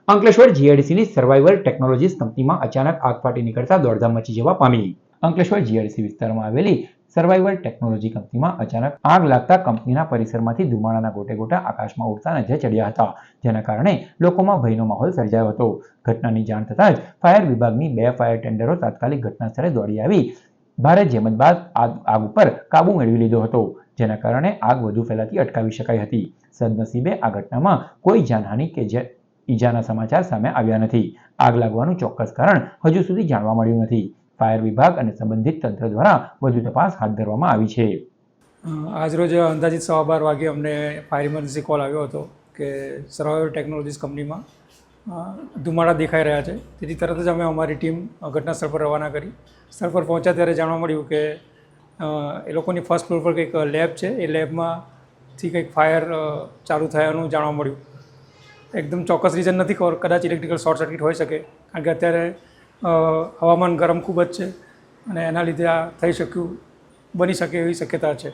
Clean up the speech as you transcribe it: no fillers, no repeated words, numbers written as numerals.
Ankleshwar જીઆઈડીસીની survival technologies કંપનીમાં અચાનક આગ ફાટી નીકળતા દોડધામ મચી જવા પામી. અંકલેશ્વર જીઆઈડીસી વિસ્તારમાં આવેલી સર્વાઈવલ ટેકનોલોજી કંપનીમાં અચાનક આગ લાગતા કંપનીના પરિસરમાંથી ધુમાડાના ગોટે ગોટા આકાશમાં ઉડતા નજરે ચડ્યા હતા, જેના કારણે લોકોમાં ભયનો માહોલ સર્જાયો હતો. ઘટનાની જાણ થતાં જ ફાયર વિભાગની 2 ફાયર ટેન્ડરો તાત્કાલિક ઘટના સ્થળે દોડી આવી ભારે જહેમત બાદ આગ ઉપર કાબુ મેળવી લીધો હતો, જેના કારણે આગ વધુ ફેલાતી અટકાવી શકાઈ હતી. સદનસીબે આ ઘટનામાં કોઈ જાનહાનિ કે ઈજાના સમાચાર સામે આવ્યા નથી. આગ લાગવાનું ચોક્કસ કારણ હજુ સુધી જાણવા મળ્યું નથી. ફાયર વિભાગ અને સંબંધિત તંત્ર દ્વારા વધુ તપાસ હાથ ધરવામાં આવી છે. આજરોજ અંદાજિત 12:15 વાગે અમને ફાયર ઇમરજન્સી કોલ આવ્યો હતો કે સર્વાઈવલ ટેકનોલોજીસ કંપનીમાં ધુમાડા દેખાઈ રહ્યા છે. તેથી તરત જ અમે અમારી ટીમ ઘટના સ્થળ પર રવાના કરી. સ્થળ પર પહોંચ્યા ત્યારે જાણવા મળ્યું કે એ લોકોની ફર્સ્ટ ફ્લોર પર કંઈક લેબ છે, એ લેબમાંથી કંઈક ફાયર ચાલુ થયાનું જાણવા મળ્યું. એકદમ ચોક્કસ રીઝન નથી ખબર, કદાચ ઇલેક્ટ્રિકલ શોર્ટ સર્કિટ હોઈ શકે, કારણ કે અત્યારે હવામાન ગરમ ખૂબ જ છે અને એના લીધે આ થઈ શક્યું બની શકે એવી શક્યતા છે.